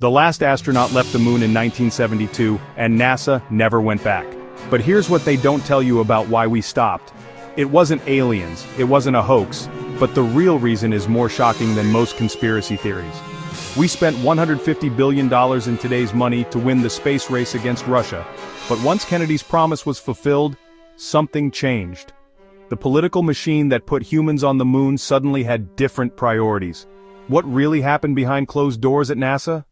The last astronaut left the moon in 1972, and NASA never went back. But here's what they don't tell you about why we stopped. It wasn't aliens, it wasn't a hoax, but the real reason is more shocking than most conspiracy theories. We spent $150 billion in today's money to win the space race against Russia, but once Kennedy's promise was fulfilled, something changed. The political machine that put humans on the moon suddenly had different priorities. What really happened behind closed doors at NASA?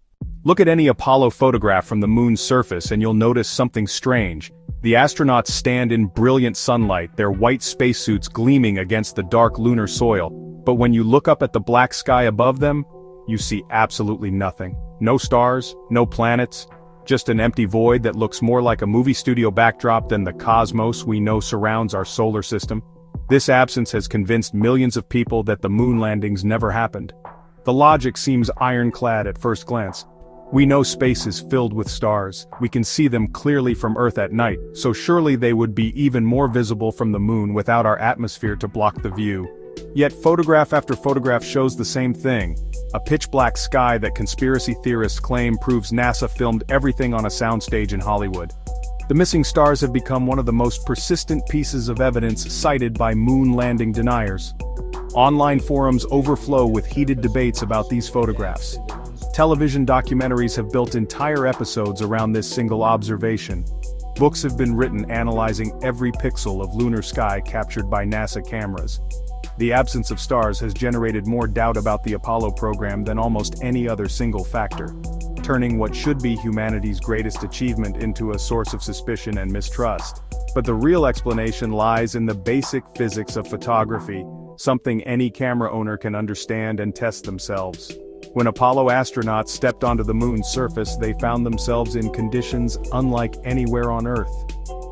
Look at any Apollo photograph from the moon's surface and you'll notice something strange. The astronauts stand in brilliant sunlight, their white spacesuits gleaming against the dark lunar soil. But when you look up at the black sky above them, you see absolutely nothing. No stars, no planets, just an empty void that looks more like a movie studio backdrop than the cosmos we know surrounds our solar system. This absence has convinced millions of people that the moon landings never happened. The logic seems ironclad at first glance. We know space is filled with stars, we can see them clearly from Earth at night, so surely they would be even more visible from the moon without our atmosphere to block the view. Yet photograph after photograph shows the same thing, a pitch-black sky that conspiracy theorists claim proves NASA filmed everything on a soundstage in Hollywood. The missing stars have become one of the most persistent pieces of evidence cited by moon landing deniers. Online forums overflow with heated debates about these photographs. Television documentaries have built entire episodes around this single observation. Books have been written analyzing every pixel of lunar sky captured by NASA cameras. The absence of stars has generated more doubt about the Apollo program than almost any other single factor, turning what should be humanity's greatest achievement into a source of suspicion and mistrust. But the real explanation lies in the basic physics of photography, something any camera owner can understand and test themselves. When Apollo astronauts stepped onto the moon's surface, they found themselves in conditions unlike anywhere on Earth.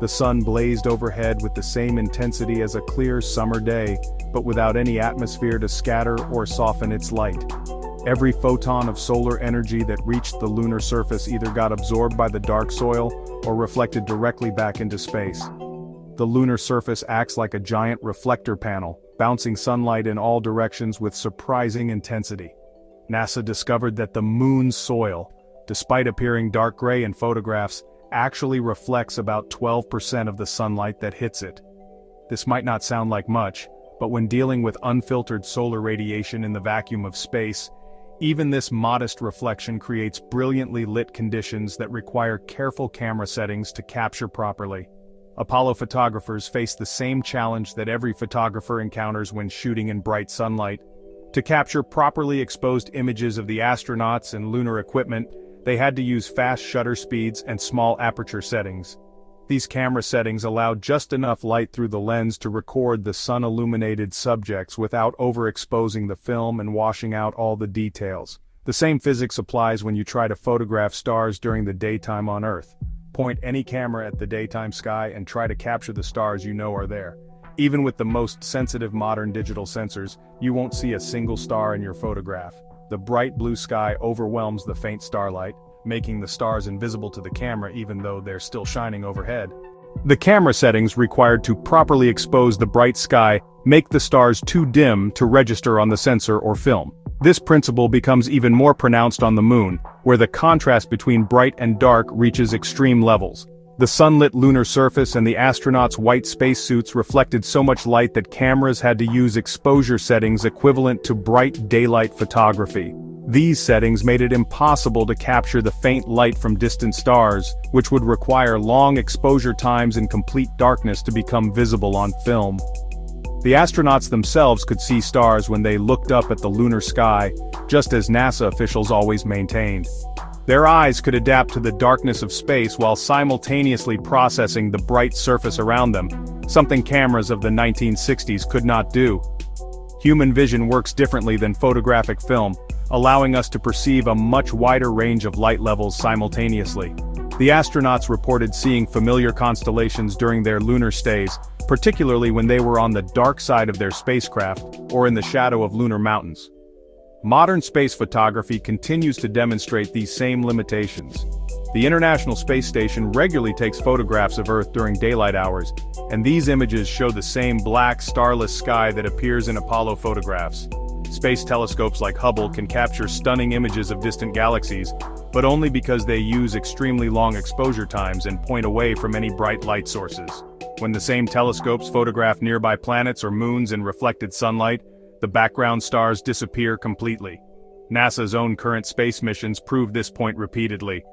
The sun blazed overhead with the same intensity as a clear summer day, but without any atmosphere to scatter or soften its light. Every photon of solar energy that reached the lunar surface either got absorbed by the dark soil or reflected directly back into space. The lunar surface acts like a giant reflector panel, bouncing sunlight in all directions with surprising intensity. NASA discovered that the moon's soil, despite appearing dark gray in photographs, actually reflects about 12% of the sunlight that hits it. This might not sound like much, but when dealing with unfiltered solar radiation in the vacuum of space, even this modest reflection creates brilliantly lit conditions that require careful camera settings to capture properly. Apollo photographers face the same challenge that every photographer encounters when shooting in bright sunlight. To capture properly exposed images of the astronauts and lunar equipment, they had to use fast shutter speeds and small aperture settings. These camera settings allowed just enough light through the lens to record the sun-illuminated subjects without overexposing the film and washing out all the details. The same physics applies when you try to photograph stars during the daytime on Earth. Point any camera at the daytime sky and try to capture the stars you know are there. Even with the most sensitive modern digital sensors, you won't see a single star in your photograph. The bright blue sky overwhelms the faint starlight, making the stars invisible to the camera even though they're still shining overhead. The camera settings required to properly expose the bright sky make the stars too dim to register on the sensor or film. This principle becomes even more pronounced on the moon, where the contrast between bright and dark reaches extreme levels. The sunlit lunar surface and the astronauts' white spacesuits reflected so much light that cameras had to use exposure settings equivalent to bright daylight photography. These settings made it impossible to capture the faint light from distant stars, which would require long exposure times in complete darkness to become visible on film. The astronauts themselves could see stars when they looked up at the lunar sky, just as NASA officials always maintained. Their eyes could adapt to the darkness of space while simultaneously processing the bright surface around them, something cameras of the 1960s could not do. Human vision works differently than photographic film, allowing us to perceive a much wider range of light levels simultaneously. The astronauts reported seeing familiar constellations during their lunar stays, particularly when they were on the dark side of their spacecraft or in the shadow of lunar mountains. Modern space photography continues to demonstrate these same limitations. The International Space Station regularly takes photographs of Earth during daylight hours, and these images show the same black, starless sky that appears in Apollo photographs. Space telescopes like Hubble can capture stunning images of distant galaxies, but only because they use extremely long exposure times and point away from any bright light sources. When the same telescopes photograph nearby planets or moons in reflected sunlight, the background stars disappear completely. NASA's own current space missions prove this point repeatedly.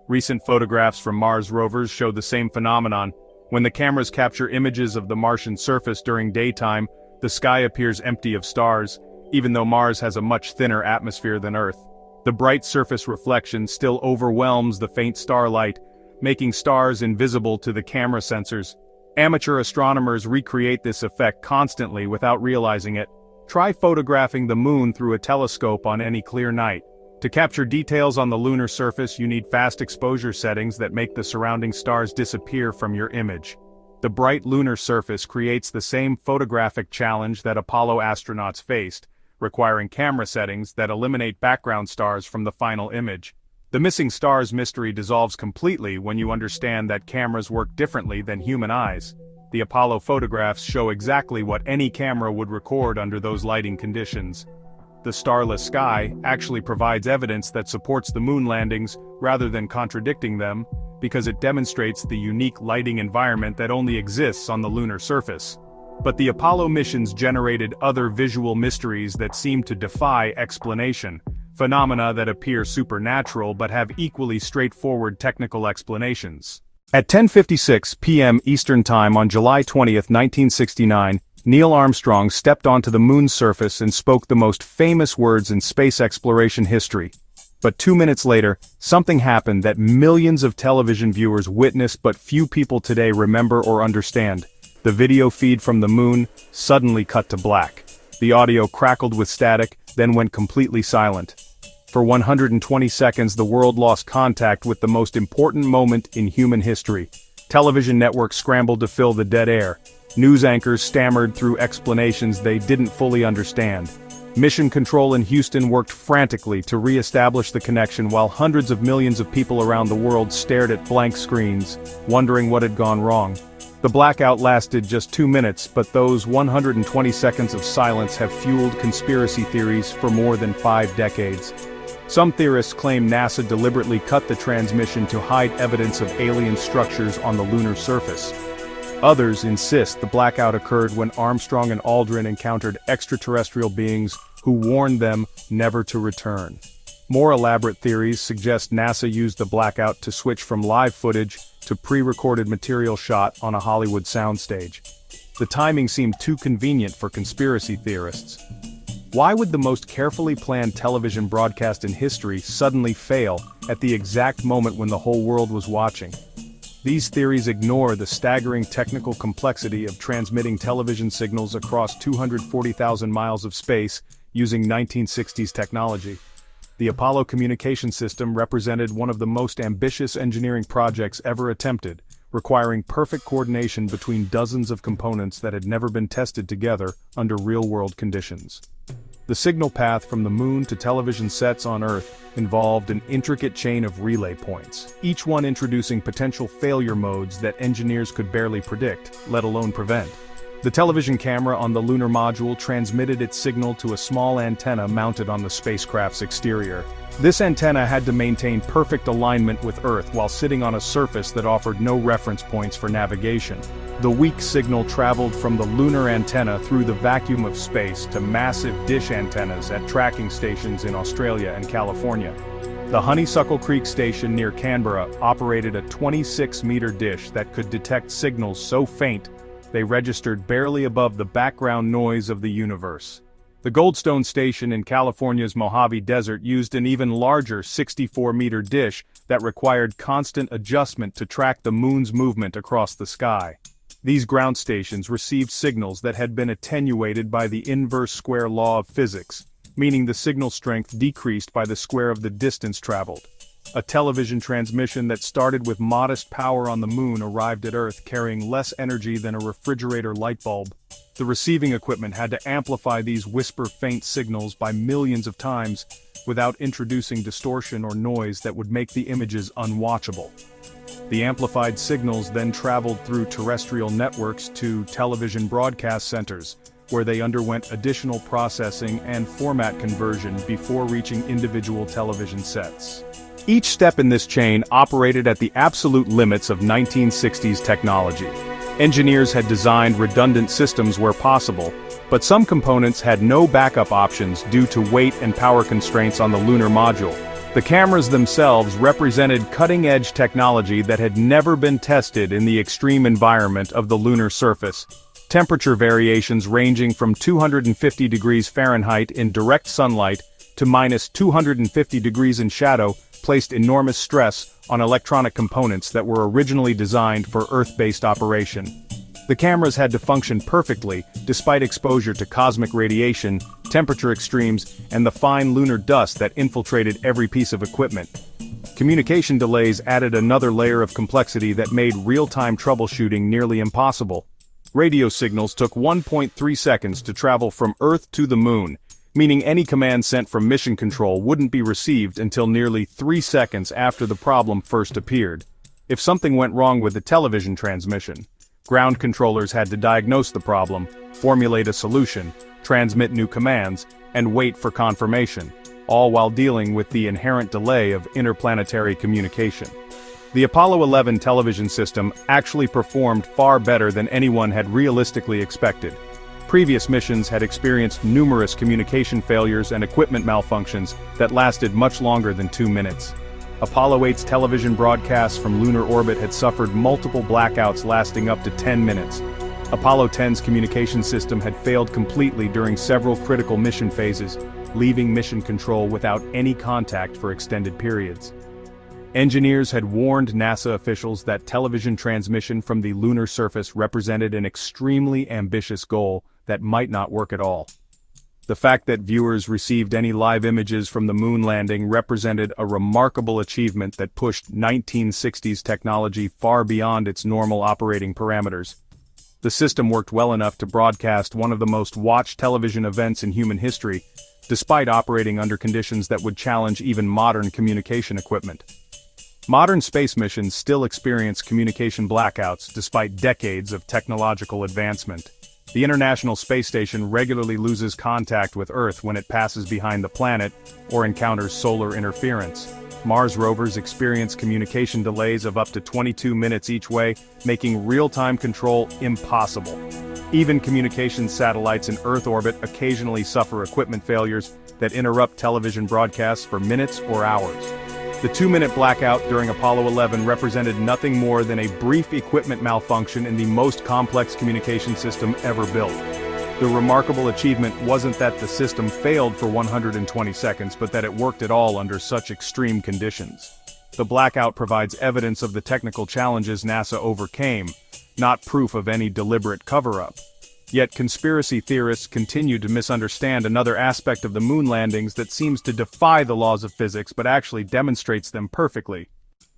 Recent photographs from Mars rovers show the same phenomenon. When the cameras capture images of the Martian surface during daytime, the sky appears empty of stars, even though Mars has a much thinner atmosphere than Earth. The bright surface reflection still overwhelms the faint starlight, making stars invisible to the camera sensors. Amateur astronomers recreate this effect constantly without realizing it. Try photographing the moon through a telescope on any clear night. To capture details on the lunar surface, you need fast exposure settings that make the surrounding stars disappear from your image. The bright lunar surface creates the same photographic challenge that Apollo astronauts faced, requiring camera settings that eliminate background stars from the final image. The missing stars mystery dissolves completely when you understand that cameras work differently than human eyes. The Apollo photographs show exactly what any camera would record under those lighting conditions. The starless sky actually provides evidence that supports the moon landings rather than contradicting them, because it demonstrates the unique lighting environment that only exists on the lunar surface. But the Apollo missions generated other visual mysteries that seem to defy explanation, phenomena that appear supernatural but have equally straightforward technical explanations. At 10:56 p.m. Eastern Time on July 20, 1969, Neil Armstrong stepped onto the moon's surface and spoke the most famous words in space exploration history. But 2 minutes later, something happened that millions of television viewers witnessed but few people today remember or understand. The video feed from the moon suddenly cut to black. The audio crackled with static, then went completely silent. For 120 seconds, the world lost contact with the most important moment in human history. Television networks scrambled to fill the dead air. News anchors stammered through explanations they didn't fully understand. Mission Control in Houston worked frantically to re-establish the connection while hundreds of millions of people around the world stared at blank screens, wondering what had gone wrong. The blackout lasted just 2 minutes, but those 120 seconds of silence have fueled conspiracy theories for more than 5 decades. Some theorists claim NASA deliberately cut the transmission to hide evidence of alien structures on the lunar surface. Others insist the blackout occurred when Armstrong and Aldrin encountered extraterrestrial beings who warned them never to return. More elaborate theories suggest NASA used the blackout to switch from live footage to pre-recorded material shot on a Hollywood soundstage. The timing seemed too convenient for conspiracy theorists. Why would the most carefully planned television broadcast in history suddenly fail at the exact moment when the whole world was watching? These theories ignore the staggering technical complexity of transmitting television signals across 240,000 miles of space using 1960s technology. The Apollo communication system represented one of the most ambitious engineering projects ever attempted, requiring perfect coordination between dozens of components that had never been tested together under real-world conditions. The signal path from the moon to television sets on Earth involved an intricate chain of relay points, each one introducing potential failure modes that engineers could barely predict, let alone prevent. The television camera on the lunar module transmitted its signal to a small antenna mounted on the spacecraft's exterior. This antenna had to maintain perfect alignment with Earth while sitting on a surface that offered no reference points for navigation. The weak signal traveled from the lunar antenna through the vacuum of space to massive dish antennas at tracking stations in Australia and California. The Honeysuckle Creek station near Canberra operated a 26-meter dish that could detect signals so faint they registered barely above the background noise of the universe. The Goldstone station in California's Mojave Desert used an even larger 64-meter dish that required constant adjustment to track the moon's movement across the sky. These ground stations received signals that had been attenuated by the inverse square law of physics, meaning the signal strength decreased by the square of the distance traveled. A television transmission that started with modest power on the moon arrived at Earth carrying less energy than a refrigerator light bulb. The receiving equipment had to amplify these whisper-faint signals by millions of times without introducing distortion or noise that would make the images unwatchable. The amplified signals then traveled through terrestrial networks to television broadcast centers, where they underwent additional processing and format conversion before reaching individual television sets. Each step in this chain operated at the absolute limits of 1960s technology. Engineers had designed redundant systems where possible, but some components had no backup options due to weight and power constraints on the lunar module. The cameras themselves represented cutting-edge technology that had never been tested in the extreme environment of the lunar surface. Temperature variations ranging from 250 degrees Fahrenheit in direct sunlight to minus 250 degrees in shadow placed enormous stress on electronic components that were originally designed for Earth-based operation. The cameras had to function perfectly, despite exposure to cosmic radiation, temperature extremes, and the fine lunar dust that infiltrated every piece of equipment. Communication delays added another layer of complexity that made real-time troubleshooting nearly impossible. Radio signals took 1.3 seconds to travel from Earth to the Moon, meaning any command sent from mission control wouldn't be received until nearly 3 seconds after the problem first appeared. If something went wrong with the television transmission, ground controllers had to diagnose the problem, formulate a solution, transmit new commands, and wait for confirmation, all while dealing with the inherent delay of interplanetary communication. The Apollo 11 television system actually performed far better than anyone had realistically expected. Previous missions had experienced numerous communication failures and equipment malfunctions that lasted much longer than 2 minutes. Apollo 8's television broadcasts from lunar orbit had suffered multiple blackouts lasting up to 10 minutes. Apollo 10's communication system had failed completely during several critical mission phases, leaving mission control without any contact for extended periods. Engineers had warned NASA officials that television transmission from the lunar surface represented an extremely ambitious goal that might not work at all. The fact that viewers received any live images from the moon landing represented a remarkable achievement that pushed 1960s technology far beyond its normal operating parameters. The system worked well enough to broadcast one of the most watched television events in human history, despite operating under conditions that would challenge even modern communication equipment. Modern space missions still experience communication blackouts despite decades of technological advancement. The International Space Station regularly loses contact with Earth when it passes behind the planet or encounters solar interference. Mars rovers experience communication delays of up to 22 minutes each way, making real-time control impossible. Even communications satellites in Earth orbit occasionally suffer equipment failures that interrupt television broadcasts for minutes or hours. The 2-minute blackout during Apollo 11 represented nothing more than a brief equipment malfunction in the most complex communication system ever built. The remarkable achievement wasn't that the system failed for 120 seconds, but that it worked at all under such extreme conditions. The blackout provides evidence of the technical challenges NASA overcame, not proof of any deliberate cover-up. Yet conspiracy theorists continue to misunderstand another aspect of the moon landings that seems to defy the laws of physics but actually demonstrates them perfectly.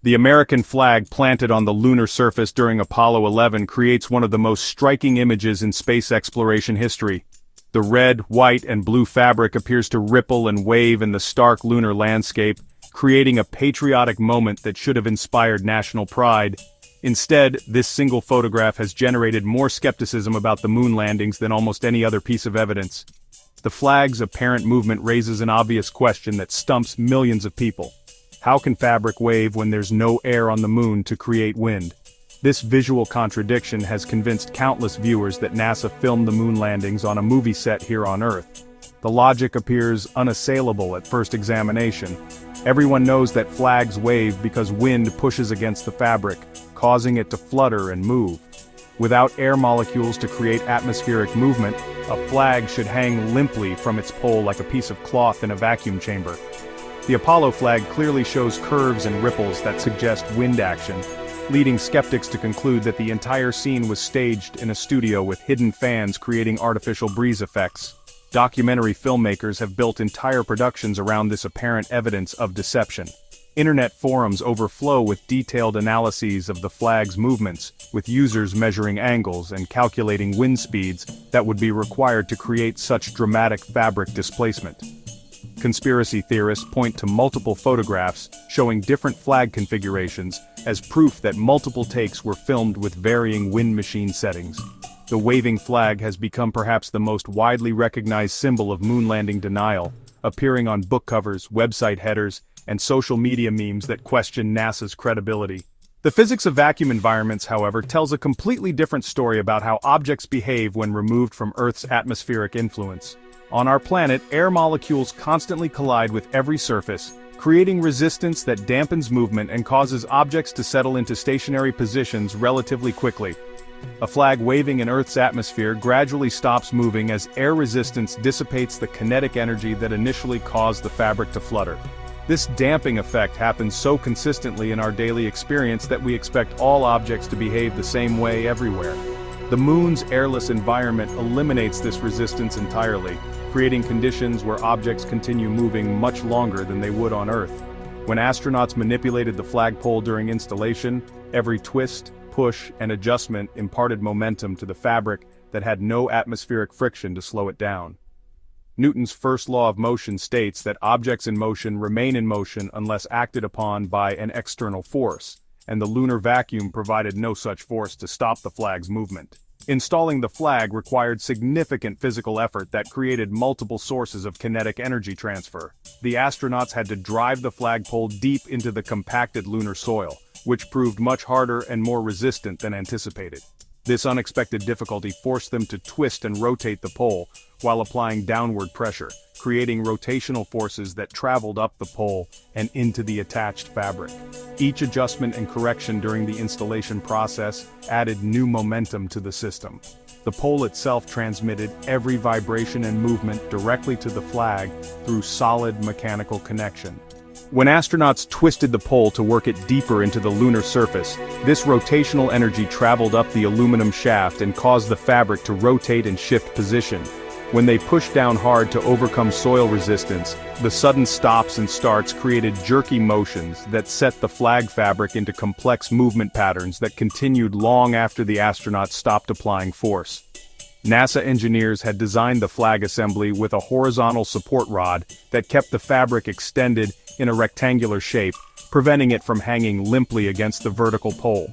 The American flag planted on the lunar surface during Apollo 11 creates one of the most striking images in space exploration history. The red, white, and blue fabric appears to ripple and wave in the stark lunar landscape, creating a patriotic moment that should have inspired national pride. Instead, this single photograph has generated more skepticism about the moon landings than almost any other piece of evidence. The flag's apparent movement raises an obvious question that stumps millions of people. How can fabric wave when there's no air on the moon to create wind? This visual contradiction has convinced countless viewers that NASA filmed the moon landings on a movie set here on Earth. The logic appears unassailable at first examination. Everyone knows that flags wave because wind pushes against the fabric, causing it to flutter and move. Without air molecules to create atmospheric movement, a flag should hang limply from its pole like a piece of cloth in a vacuum chamber. The Apollo flag clearly shows curves and ripples that suggest wind action, leading skeptics to conclude that the entire scene was staged in a studio with hidden fans creating artificial breeze effects. Documentary filmmakers have built entire productions around this apparent evidence of deception. Internet forums overflow with detailed analyses of the flag's movements, with users measuring angles and calculating wind speeds that would be required to create such dramatic fabric displacement. Conspiracy theorists point to multiple photographs showing different flag configurations as proof that multiple takes were filmed with varying wind machine settings. The waving flag has become perhaps the most widely recognized symbol of moon landing denial, appearing on book covers, website headers, and social media memes that question NASA's credibility. The physics of vacuum environments, however, tells a completely different story about how objects behave when removed from Earth's atmospheric influence. On our planet, air molecules constantly collide with every surface, creating resistance that dampens movement and causes objects to settle into stationary positions relatively quickly. A flag waving in Earth's atmosphere gradually stops moving as air resistance dissipates the kinetic energy that initially caused the fabric to flutter. This damping effect happens so consistently in our daily experience that we expect all objects to behave the same way everywhere. The Moon's airless environment eliminates this resistance entirely, creating conditions where objects continue moving much longer than they would on Earth. When astronauts manipulated the flagpole during installation, every twist, push, and adjustment imparted momentum to the fabric that had no atmospheric friction to slow it down. Newton's first law of motion states that objects in motion remain in motion unless acted upon by an external force, and the lunar vacuum provided no such force to stop the flag's movement. Installing the flag required significant physical effort that created multiple sources of kinetic energy transfer. The astronauts had to drive the flagpole deep into the compacted lunar soil, which proved much harder and more resistant than anticipated. This unexpected difficulty forced them to twist and rotate the pole, while applying downward pressure, creating rotational forces that traveled up the pole and into the attached fabric. Each adjustment and correction during the installation process added new momentum to the system. The pole itself transmitted every vibration and movement directly to the flag through solid mechanical connection. When astronauts twisted the pole to work it deeper into the lunar surface, this rotational energy traveled up the aluminum shaft and caused the fabric to rotate and shift position. When they pushed down hard to overcome soil resistance, the sudden stops and starts created jerky motions that set the flag fabric into complex movement patterns that continued long after the astronauts stopped applying force. NASA engineers had designed the flag assembly with a horizontal support rod that kept the fabric extended in a rectangular shape, preventing it from hanging limply against the vertical pole.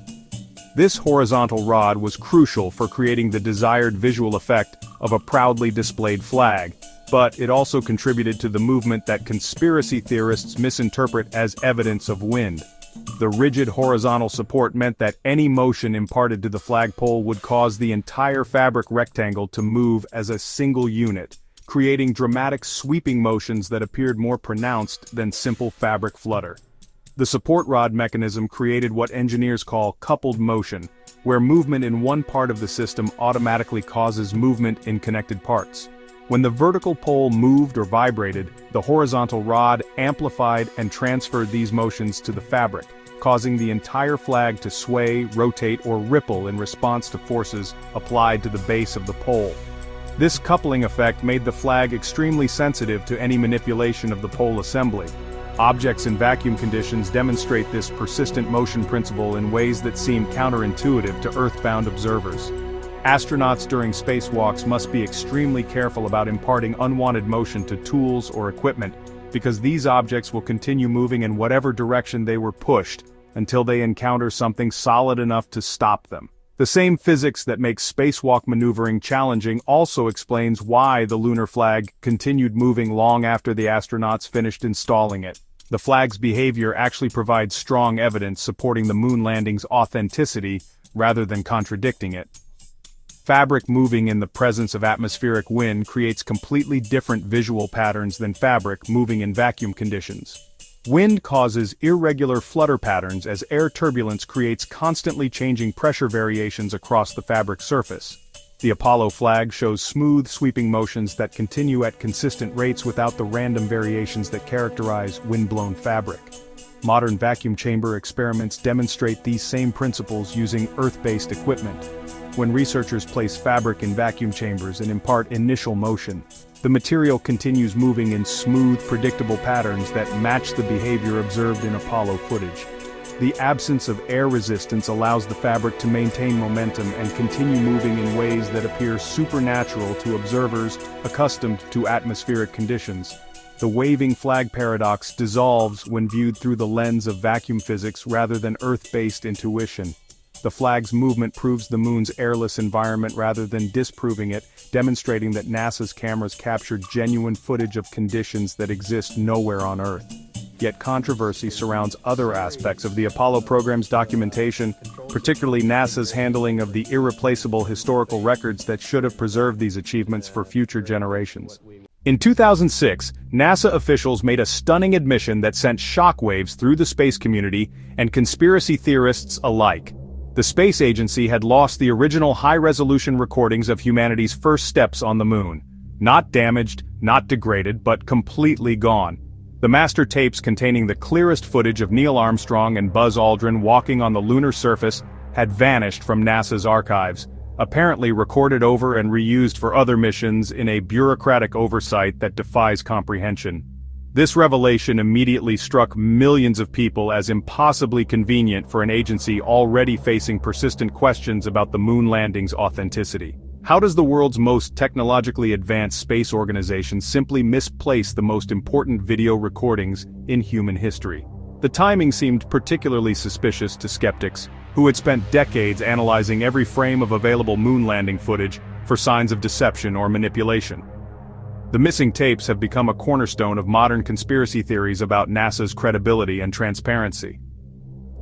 This horizontal rod was crucial for creating the desired visual effect of a proudly displayed flag, but it also contributed to the movement that conspiracy theorists misinterpret as evidence of wind. The rigid horizontal support meant that any motion imparted to the flagpole would cause the entire fabric rectangle to move as a single unit, creating dramatic sweeping motions that appeared more pronounced than simple fabric flutter. The support rod mechanism created what engineers call coupled motion, where movement in one part of the system automatically causes movement in connected parts. When the vertical pole moved or vibrated, the horizontal rod amplified and transferred these motions to the fabric, causing the entire flag to sway, rotate, or ripple in response to forces applied to the base of the pole. This coupling effect made the flag extremely sensitive to any manipulation of the pole assembly. Objects in vacuum conditions demonstrate this persistent motion principle in ways that seem counterintuitive to Earth-bound observers. Astronauts during spacewalks must be extremely careful about imparting unwanted motion to tools or equipment, because these objects will continue moving in whatever direction they were pushed until they encounter something solid enough to stop them. The same physics that makes spacewalk maneuvering challenging also explains why the lunar flag continued moving long after the astronauts finished installing it. The flag's behavior actually provides strong evidence supporting the moon landing's authenticity rather than contradicting it. Fabric moving in the presence of atmospheric wind creates completely different visual patterns than fabric moving in vacuum conditions. Wind causes irregular flutter patterns as air turbulence creates constantly changing pressure variations across the fabric surface. The Apollo flag shows smooth, sweeping motions that continue at consistent rates without the random variations that characterize wind-blown fabric. Modern vacuum chamber experiments demonstrate these same principles using Earth-based equipment. When researchers place fabric in vacuum chambers and impart initial motion, the material continues moving in smooth, predictable patterns that match the behavior observed in Apollo footage. The absence of air resistance allows the fabric to maintain momentum and continue moving in ways that appear supernatural to observers accustomed to atmospheric conditions. The waving flag paradox dissolves when viewed through the lens of vacuum physics rather than Earth-based intuition. The flag's movement proves the moon's airless environment rather than disproving it, demonstrating that NASA's cameras captured genuine footage of conditions that exist nowhere on Earth. yet controversy surrounds other aspects of the Apollo program's documentation, particularly NASA's handling of the irreplaceable historical records that should have preserved these achievements for future generations. In 2006, NASA officials made a stunning admission that sent shockwaves through the space community and conspiracy theorists alike. The space agency had lost the original high-resolution recordings of humanity's first steps on the moon. Not damaged, not degraded, but completely gone. The master tapes containing the clearest footage of Neil Armstrong and Buzz Aldrin walking on the lunar surface had vanished from NASA's archives, apparently recorded over and reused for other missions in a bureaucratic oversight that defies comprehension. This revelation immediately struck millions of people as impossibly convenient for an agency already facing persistent questions about the moon landing's authenticity. How does the world's most technologically advanced space organization simply misplace the most important video recordings in human history? The timing seemed particularly suspicious to skeptics, who had spent decades analyzing every frame of available moon landing footage for signs of deception or manipulation. The missing tapes have become a cornerstone of modern conspiracy theories about NASA's credibility and transparency.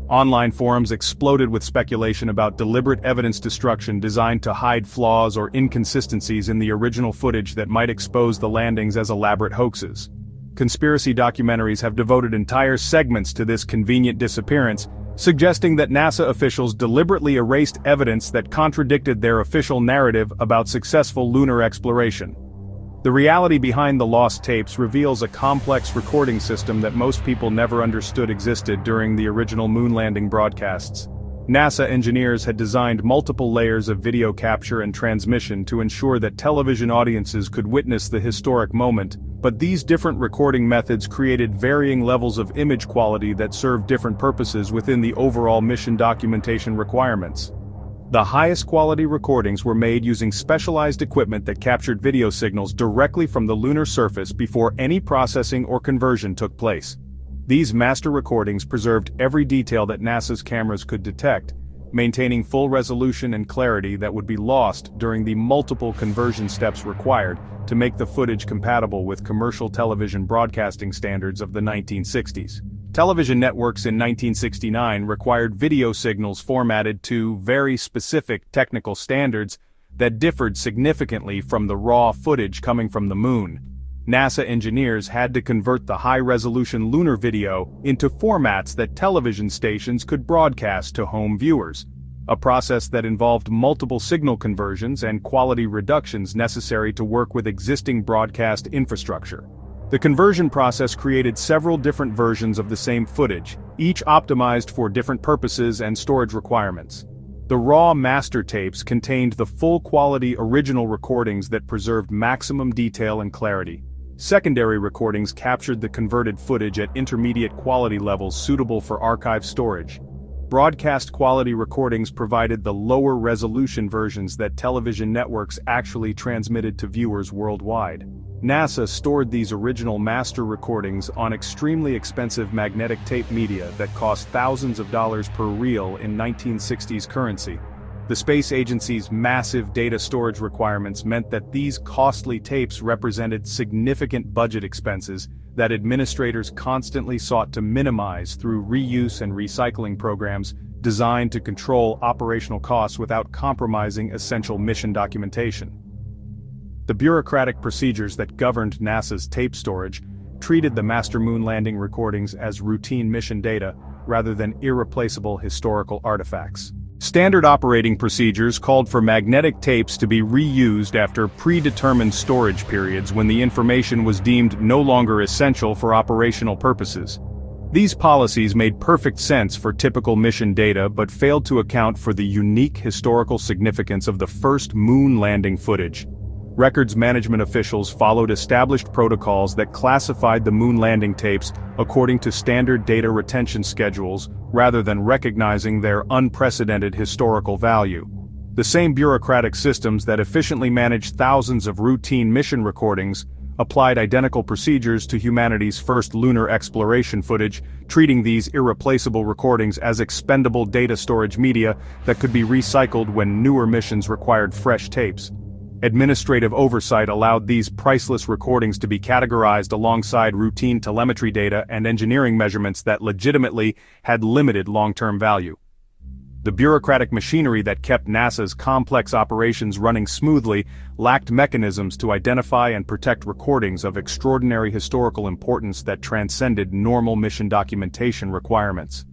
Online forums exploded with speculation about deliberate evidence destruction designed to hide flaws or inconsistencies in the original footage that might expose the landings as elaborate hoaxes. Conspiracy documentaries have devoted entire segments to this convenient disappearance, suggesting that NASA officials deliberately erased evidence that contradicted their official narrative about successful lunar exploration. The reality behind the lost tapes reveals a complex recording system that most people never understood existed during the original moon landing broadcasts. NASA engineers had designed multiple layers of video capture and transmission to ensure that television audiences could witness the historic moment, but these different recording methods created varying levels of image quality that served different purposes within the overall mission documentation requirements. The highest quality recordings were made using specialized equipment that captured video signals directly from the lunar surface before any processing or conversion took place. These master recordings preserved every detail that NASA's cameras could detect, maintaining full resolution and clarity that would be lost during the multiple conversion steps required to make the footage compatible with commercial television broadcasting standards of the 1960s. Television networks in 1969 required video signals formatted to very specific technical standards that differed significantly from the raw footage coming from the moon. NASA engineers had to convert the high-resolution lunar video into formats that television stations could broadcast to home viewers, a process that involved multiple signal conversions and quality reductions necessary to work with existing broadcast infrastructure. The conversion process created several different versions of the same footage, each optimized for different purposes and storage requirements. The raw master tapes contained the full-quality original recordings that preserved maximum detail and clarity. Secondary recordings captured the converted footage at intermediate quality levels suitable for archive storage. Broadcast quality recordings provided the lower resolution versions that television networks actually transmitted to viewers worldwide. NASA stored these original master recordings on extremely expensive magnetic tape media that cost thousands of dollars per reel in 1960s currency. The space agency's massive data storage requirements meant that these costly tapes represented significant budget expenses that administrators constantly sought to minimize through reuse and recycling programs designed to control operational costs without compromising essential mission documentation. The bureaucratic procedures that governed NASA's tape storage treated the master moon landing recordings as routine mission data rather than irreplaceable historical artifacts. Standard operating procedures called for magnetic tapes to be reused after predetermined storage periods when the information was deemed no longer essential for operational purposes. These policies made perfect sense for typical mission data but failed to account for the unique historical significance of the first moon landing footage. Records management officials followed established protocols that classified the moon landing tapes according to standard data retention schedules rather than recognizing their unprecedented historical value. The same bureaucratic systems that efficiently managed thousands of routine mission recordings applied identical procedures to humanity's first lunar exploration footage, treating these irreplaceable recordings as expendable data storage media that could be recycled when newer missions required fresh tapes. Administrative oversight allowed these priceless recordings to be categorized alongside routine telemetry data and engineering measurements that legitimately had limited long-term value. The bureaucratic machinery that kept NASA's complex operations running smoothly lacked mechanisms to identify and protect recordings of extraordinary historical importance that transcended normal mission documentation requirements.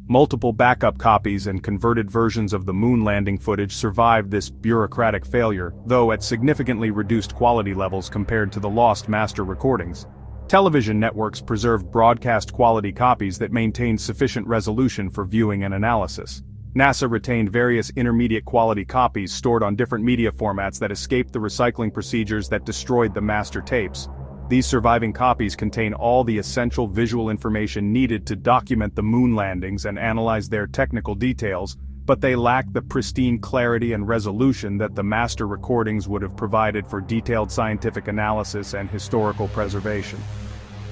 Multiple backup copies and converted versions of the moon landing footage survived this bureaucratic failure, though at significantly reduced quality levels compared to the lost master recordings. Television networks preserved broadcast-quality copies that maintained sufficient resolution for viewing and analysis. NASA retained various intermediate-quality copies stored on different media formats that escaped the recycling procedures that destroyed the master tapes. These surviving copies contain all the essential visual information needed to document the moon landings and analyze their technical details, but they lack the pristine clarity and resolution that the master recordings would have provided for detailed scientific analysis and historical preservation.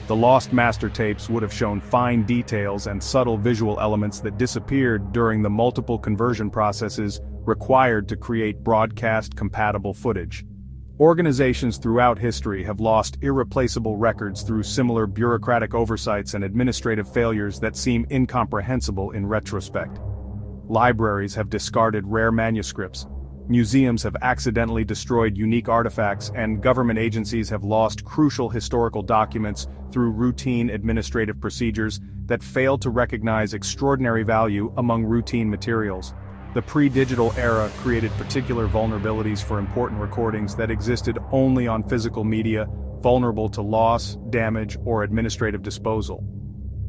The lost master tapes would have shown fine details and subtle visual elements that disappeared during the multiple conversion processes required to create broadcast-compatible footage. Organizations throughout history have lost irreplaceable records through similar bureaucratic oversights and administrative failures that seem incomprehensible in retrospect. Libraries have discarded rare manuscripts, museums have accidentally destroyed unique artifacts, and government agencies have lost crucial historical documents through routine administrative procedures that fail to recognize extraordinary value among routine materials. The pre-digital era created particular vulnerabilities for important recordings that existed only on physical media, vulnerable to loss, damage, or administrative disposal.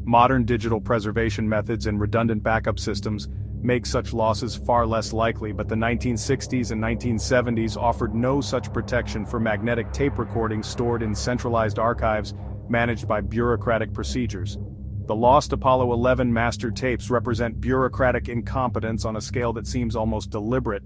Modern digital preservation methods and redundant backup systems make such losses far less likely, but the 1960s and 1970s offered no such protection for magnetic tape recordings stored in centralized archives managed by bureaucratic procedures. The lost Apollo 11 master tapes represent bureaucratic incompetence on a scale that seems almost deliberate,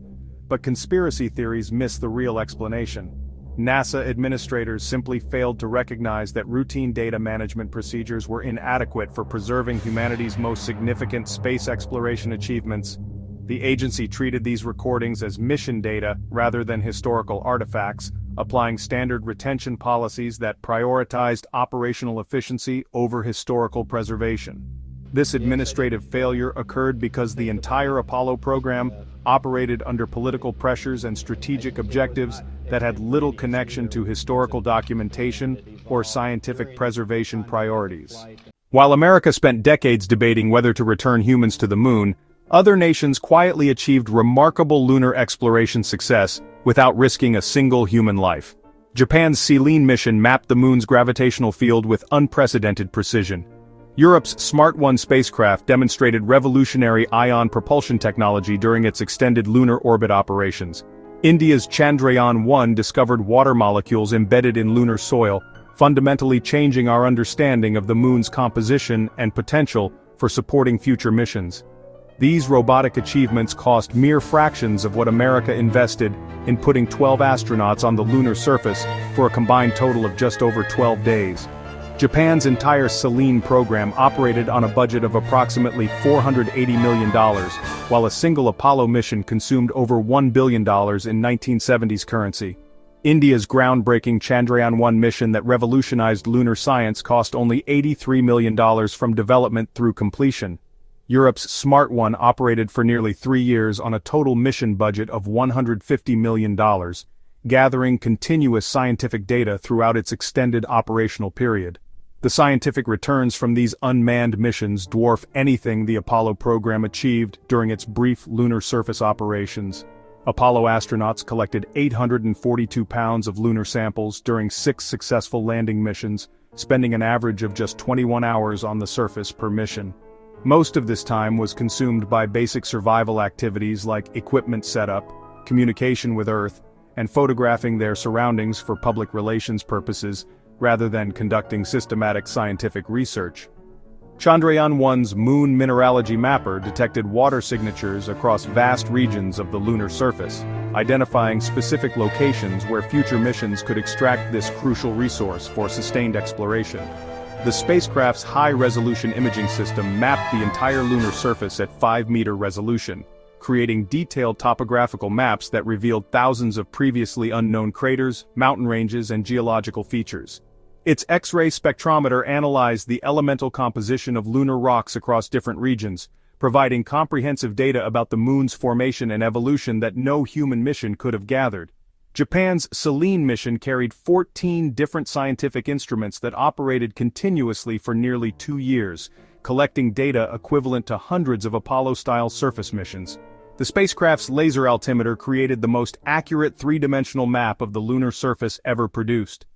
but conspiracy theories miss the real explanation. NASA administrators simply failed to recognize that routine data management procedures were inadequate for preserving humanity's most significant space exploration achievements. The agency treated these recordings as mission data rather than historical artifacts, applying standard retention policies that prioritized operational efficiency over historical preservation. This administrative failure occurred because the entire Apollo program operated under political pressures and strategic objectives that had little connection to historical documentation or scientific preservation priorities. While America spent decades debating whether to return humans to the moon, other nations quietly achieved remarkable lunar exploration success without risking a single human life. Japan's SELENE mission mapped the moon's gravitational field with unprecedented precision. Europe's Smart 1 spacecraft demonstrated revolutionary ion propulsion technology during its extended lunar orbit operations. India's Chandrayaan-1 discovered water molecules embedded in lunar soil, fundamentally changing our understanding of the moon's composition and potential for supporting future missions. These robotic achievements cost mere fractions of what America invested in putting 12 astronauts on the lunar surface for a combined total of just over 12 days. Japan's entire SELENE program operated on a budget of approximately $480 million, while a single Apollo mission consumed over $1 billion in 1970s currency. India's groundbreaking Chandrayaan-1 mission that revolutionized lunar science cost only $83 million from development through completion. Europe's Smart 1 operated for nearly 3 years on a total mission budget of $150 million, gathering continuous scientific data throughout its extended operational period. The scientific returns from these unmanned missions dwarf anything the Apollo program achieved during its brief lunar surface operations. Apollo astronauts collected 842 pounds of lunar samples during 6 successful landing missions, spending an average of just 21 hours on the surface per mission. Most of this time was consumed by basic survival activities like equipment setup, communication with Earth, and photographing their surroundings for public relations purposes, rather than conducting systematic scientific research. Chandrayaan-1's moon mineralogy mapper detected water signatures across vast regions of the lunar surface, identifying specific locations where future missions could extract this crucial resource for sustained exploration. The spacecraft's high-resolution imaging system mapped the entire lunar surface at 5-meter resolution, creating detailed topographical maps that revealed thousands of previously unknown craters, mountain ranges, and geological features. Its X-ray spectrometer analyzed the elemental composition of lunar rocks across different regions, providing comprehensive data about the moon's formation and evolution that no human mission could have gathered. Japan's SELENE mission carried 14 different scientific instruments that operated continuously for nearly 2 years, collecting data equivalent to hundreds of Apollo-style surface missions. The spacecraft's laser altimeter created the most accurate three-dimensional map of the lunar surface ever produced.